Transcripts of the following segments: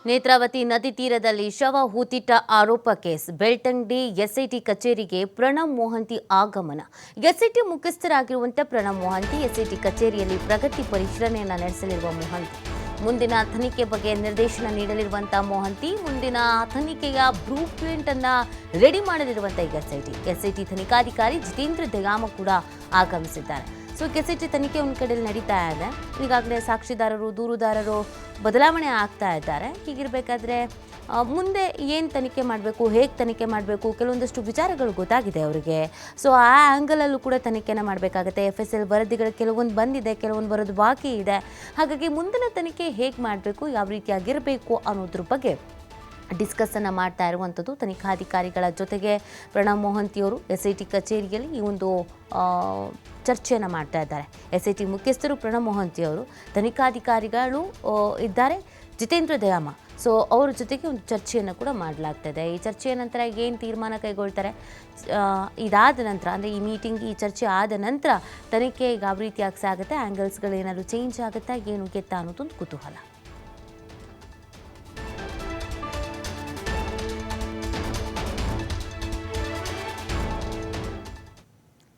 ನೇತ್ರಾವತಿ ನದಿ ತೀರದಲ್ಲಿ ಶವ ಹೂತಿಟ್ಟ ಆರೋಪ ಕೇಸ್ ಬೆಳ್ತಂಗಡಿ ಎಸ್ಐಟಿ ಕಚೇರಿಗೆ ಪ್ರಣಬ್ ಮೊಹಂತಿ ಆಗಮನ. ಎಸ್ಐಟಿ ಮುಖ್ಯಸ್ಥರಾಗಿರುವಂತಹ ಪ್ರಣಬ್ ಮೊಹಂತಿ ಎಸ್ಐಟಿ ಕಚೇರಿಯಲ್ಲಿ ಪ್ರಗತಿ ಪರಿಶೀಲನೆಯನ್ನು ನಡೆಸಲಿರುವ ಮೊಹಂತಿ ಮುಂದಿನ ತನಿಖೆ ಬಗ್ಗೆ ನಿರ್ದೇಶನ ನೀಡಲಿರುವಂತಹ ಮೊಹಂತಿ ಮುಂದಿನ ತನಿಖೆಯ ಬ್ಲೂ ಪ್ರಿಂಟ್ ಅನ್ನ ರೆಡಿ ಮಾಡಲಿರುವಂತಹ ಎಸ್ಐಟಿ ತನಿಖಾಧಿಕಾರಿ ಜಿತೇಂದ್ರ ದಯಾಮ ಕೂಡ ಆಗಮಿಸಿದ್ದಾರೆ. ಸೊ ಎಸ್ಐಟಿ ತನಿಖೆ ಒಂದು ಕಡೆಯಲ್ಲಿ ನಡೀತಾ ಇದೆ. ಈಗಾಗಲೇ ಸಾಕ್ಷಿದಾರರು ದೂರುದಾರರು ಬದಲಾವಣೆ ಆಗ್ತಾ ಇದ್ದಾರೆ. ಹೀಗಿರಬೇಕಾದ್ರೆ ಮುಂದೆ ಏನು ತನಿಖೆ ಮಾಡಬೇಕು, ಹೇಗೆ ತನಿಖೆ ಮಾಡಬೇಕು, ಕೆಲವೊಂದಷ್ಟು ವಿಚಾರಗಳು ಗೊತ್ತಾಗಿದೆ ಅವರಿಗೆ. ಸೊ ಆ ಆ್ಯಂಗಲಲ್ಲೂ ಕೂಡ ತನಿಖೆನ ಮಾಡಬೇಕಾಗತ್ತೆ. FSL ವರದಿಗಳು ಕೆಲವೊಂದು ಬಂದಿದೆ, ಕೆಲವೊಂದು ಬರೋದು ಬಾಕಿ ಇದೆ. ಹಾಗಾಗಿ ಮುಂದಿನ ತನಿಖೆ ಹೇಗೆ ಮಾಡಬೇಕು, ಯಾವ ರೀತಿಯಾಗಿರಬೇಕು ಅನ್ನೋದ್ರ ಬಗ್ಗೆ ಡಿಸ್ಕಸ್ಸನ್ನು ಮಾಡ್ತಾ ಇರುವಂಥದ್ದು ತನಿಖಾಧಿಕಾರಿಗಳ ಜೊತೆಗೆ ಪ್ರಣಬ್ ಮೊಹಂತಿಯವರು SIT ಕಚೇರಿಯಲ್ಲಿ ಈ ಒಂದು ಚರ್ಚೆಯನ್ನು ಮಾಡ್ತಾ ಇದ್ದಾರೆ. SIT ಮುಖ್ಯಸ್ಥರು ಪ್ರಣಬ್ ಮೊಹಂತಿಯವರು, ತನಿಖಾಧಿಕಾರಿಗಳು ಇದ್ದಾರೆ ಜಿತೇಂದ್ರ ದಯಾಮ. ಸೊ ಅವರ ಜೊತೆಗೆ ಒಂದು ಚರ್ಚೆಯನ್ನು ಕೂಡ ಮಾಡಲಾಗ್ತಾ ಇದೆ. ಈ ಚರ್ಚೆಯ ನಂತರ ಏನು ತೀರ್ಮಾನ ಕೈಗೊಳ್ತಾರೆ, ಇದಾದ ನಂತರ ಅಂದರೆ ಈ ಮೀಟಿಂಗ್ ಈ ಚರ್ಚೆ ಆದ ನಂತರ ತನಿಖೆ ಯಾವ ರೀತಿಯಾಗಿ ಸಾಗುತ್ತೆ, ಆ್ಯಂಗಲ್ಸ್ಗಳು ಏನಾದರೂ ಚೇಂಜ್ ಆಗುತ್ತಾ ಏನು ಗೆತ್ತಾ ಅನ್ನೋದೊಂದು ಕುತೂಹಲ.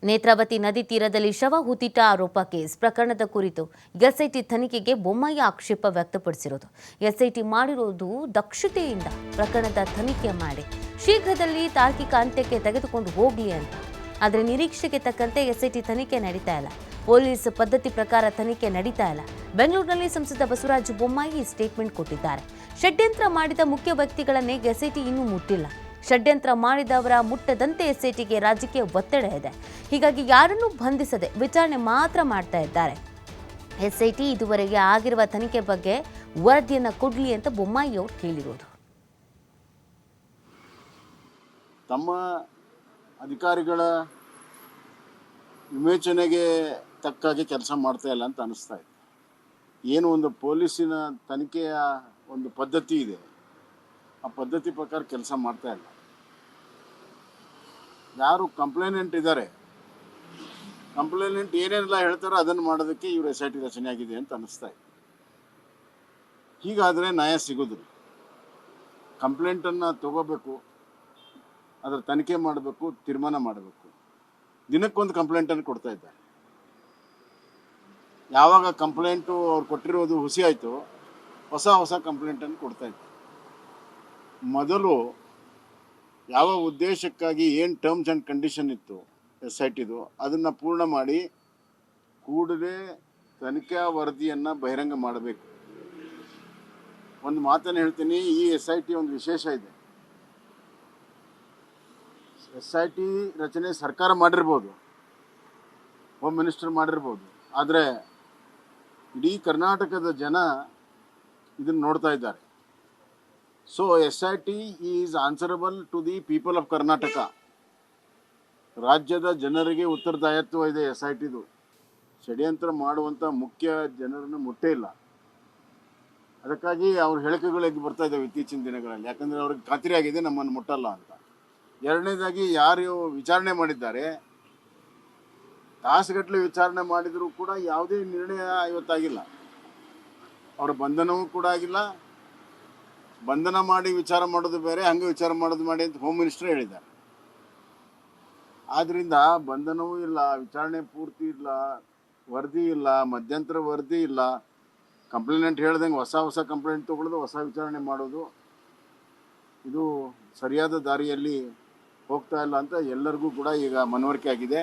ನೇತ್ರಾವತಿ ನದಿ ತೀರದಲ್ಲಿ ಶವ ಹೂತಿಟ್ಟ ಆರೋಪ ಕೇಸ್ ಪ್ರಕರಣದ ಕುರಿತು SIT ತನಿಖೆಗೆ ಬೊಮ್ಮಾಯಿ ಆಕ್ಷೇಪ ವ್ಯಕ್ತಪಡಿಸಿರೋದು. SIT ಮಾಡಿರೋದು ದಕ್ಷತೆಯಿಂದ ಪ್ರಕರಣದ ತನಿಖೆ ಮಾಡಿ ಶೀಘ್ರದಲ್ಲಿ ತಾರ್ಕಿಕ ಅಂತ್ಯಕ್ಕೆ ತೆಗೆದುಕೊಂಡು ಹೋಗಲಿ ಅಂತ. ಆದರೆ ನಿರೀಕ್ಷೆಗೆ ತಕ್ಕಂತೆ SIT ತನಿಖೆ ನಡೀತಾ ಇಲ್ಲ. ಪೊಲೀಸ್ ಪದ್ಧತಿ ಪ್ರಕಾರ ತನಿಖೆ ನಡೀತಾ ಇಲ್ಲ. ಬೆಂಗಳೂರಿನಲ್ಲಿ ಸಂಸದ ಬಸವರಾಜ ಬೊಮ್ಮಾಯಿ ಸ್ಟೇಟ್ಮೆಂಟ್ ಕೊಟ್ಟಿದ್ದಾರೆ. ಷಡ್ಯಂತ್ರ ಮಾಡಿದ ಮುಖ್ಯ ವ್ಯಕ್ತಿಗಳನ್ನೇ SIT ಇನ್ನೂ ಮುಟ್ಟಿಲ್ಲ. ಷಡ್ಯಂತ್ರ ಮಾಡಿದವರ ಮುಟ್ಟದಂತೆ SITಗೆ ರಾಜಕೀಯ ಒತ್ತಡ ಇದೆ. ಹೀಗಾಗಿ ಯಾರನ್ನೂ ಬಂಧಿಸದೆ ವಿಚಾರಣೆ ಮಾತ್ರ ಮಾಡ್ತಾ ಇದ್ದಾರೆ. SIT ಇದುವರೆಗೆ ಆಗಿರುವ ತನಿಖೆ ಬಗ್ಗೆ ವರದಿಯನ್ನು ಕೊಡಲಿ ಅಂತ ಬೊಮ್ಮಾಯಿ ಅವರು ಕೇಳಿರೋದು. ತಮ್ಮ ಅಧಿಕಾರಿಗಳ ವಿವೇಚನೆಗೆ ತಕ್ಕಾಗಿ ಕೆಲಸ ಮಾಡ್ತಾ ಇಲ್ಲ ಅಂತ ಅನಿಸ್ತಾ ಇದೆ. ಏನು ಒಂದು ಪೊಲೀಸಿನ ತನಿಖೆಯ ಒಂದು ಪದ್ಧತಿ ಇದೆ, ಆ ಪದ್ಧತಿ ಪ್ರಕಾರ ಕೆಲಸ ಮಾಡ್ತಾ ಇಲ್ಲ. ಯಾರು ಕಂಪ್ಲೇನೆಂಟ್ ಇದ್ದಾರೆ, ಕಂಪ್ಲೇನೆಂಟ್ ಏನೇನೆಲ್ಲ ಹೇಳ್ತಾರೋ ಅದನ್ನು ಮಾಡೋದಕ್ಕೆ ಇವರು SIT ರಚನೆ ಆಗಿದೆ ಅಂತ ಅನಿಸ್ತಾ ಇದೆ. ಹೀಗಾದರೆ ನ್ಯಾಯ ಸಿಗೋದಿಲ್ಲ. ಕಂಪ್ಲೇಂಟನ್ನು ತಗೋಬೇಕು, ಅದರ ತನಿಖೆ ಮಾಡಬೇಕು, ತೀರ್ಮಾನ ಮಾಡಬೇಕು. ದಿನಕ್ಕೊಂದು ಕಂಪ್ಲೇಂಟನ್ನು ಕೊಡ್ತಾ ಇದ್ದಾರೆ. ಯಾವಾಗ ಕಂಪ್ಲೇಂಟು ಅವ್ರು ಕೊಟ್ಟಿರೋದು ಹುಸಿ ಆಯಿತು, ಹೊಸ ಕಂಪ್ಲೇಂಟನ್ನು ಕೊಡ್ತಾ ಇದ್ದಾರೆ. ಮೊದಲು ಯಾವ ಉದ್ದೇಶಕ್ಕಾಗಿ ಏನು ಟರ್ಮ್ಸ್ ಆ್ಯಂಡ್ ಕಂಡೀಷನ್ ಇತ್ತು SITದು ಅದನ್ನು ಪೂರ್ಣ ಮಾಡಿ ಕೂಡಲೇ ತನಿಖಾ ವರದಿಯನ್ನು ಬಹಿರಂಗ ಮಾಡಬೇಕು. ಒಂದು ಮಾತನ್ನು ಹೇಳ್ತೀನಿ, ಈ SIT ಒಂದು ವಿಶೇಷ ಇದೆ. SIT ರಚನೆ ಸರ್ಕಾರ ಮಾಡಿರ್ಬೋದು, ಹೋಮ್ ಮಿನಿಸ್ಟರ್ ಮಾಡಿರ್ಬೋದು, ಆದರೆ ಇಡೀ ಕರ್ನಾಟಕದ ಜನ ಇದನ್ನು ನೋಡ್ತಾ ಇದ್ದಾರೆ. So SIT is answerable to the people of Karnataka. ರಾಜ್ಯದ ಜನರಿಗೆ ಉತ್ತರದಾಯಿತ್ವ ಇದೆ SITದು. ಷಡ್ಯಂತ್ರ ಮಾಡುವಂಥ ಮುಖ್ಯ ಜನರನ್ನು ಮುಟ್ಟೇ ಇಲ್ಲ. ಅದಕ್ಕಾಗಿ ಅವ್ರ ಹೇಳಿಕೆಗಳು ಎದ್ದು ಬರ್ತಾ ಇದ್ದಾವೆ ಇತ್ತೀಚಿನ ದಿನಗಳಲ್ಲಿ. ಯಾಕಂದರೆ ಅವ್ರಿಗೆ ಖಾತ್ರಿ ಆಗಿದೆ ನಮ್ಮನ್ನು ಮುಟ್ಟಲ್ಲ ಅಂತ. ಎರಡನೇದಾಗಿ ಯಾರು ವಿಚಾರಣೆ ಮಾಡಿದ್ದಾರೆ, ತಾಸುಗಟ್ಟಲೆ ವಿಚಾರಣೆ ಮಾಡಿದರೂ ಕೂಡ ಯಾವುದೇ ನಿರ್ಣಯ ಇವತ್ತಾಗಿಲ್ಲ. ಅವರ ಬಂಧನವೂ ಕೂಡ ಆಗಿಲ್ಲ. ಬಂಧನ ಮಾಡಿ ವಿಚಾರ ಮಾಡೋದು ಬೇರೆ, ಹಂಗೆ ವಿಚಾರ ಮಾಡೋದು ಮಾಡಿ ಅಂತ ಹೋಮ್ ಮಿನಿಸ್ಟರ್ ಹೇಳಿದ್ದಾರೆ. ಆದ್ದರಿಂದ ಬಂಧನವೂ ಇಲ್ಲ, ವಿಚಾರಣೆ ಪೂರ್ತಿ ಇಲ್ಲ, ವರದಿ ಇಲ್ಲ, ಮಧ್ಯಂತರ ವರದಿ ಇಲ್ಲ. ಕಂಪ್ಲೇನೆಂಟ್ ಹೇಳ್ದಂಗೆ ಹೊಸ ಕಂಪ್ಲೇಂಟ್ ತೊಗೊಳ್ಳೋದು, ಹೊಸ ವಿಚಾರಣೆ ಮಾಡೋದು, ಇದು ಸರಿಯಾದ ದಾರಿಯಲ್ಲಿ ಹೋಗ್ತಾ ಇಲ್ಲ ಅಂತ ಎಲ್ಲರಿಗೂ ಕೂಡ ಈಗ ಮನವರಿಕೆ ಆಗಿದೆ.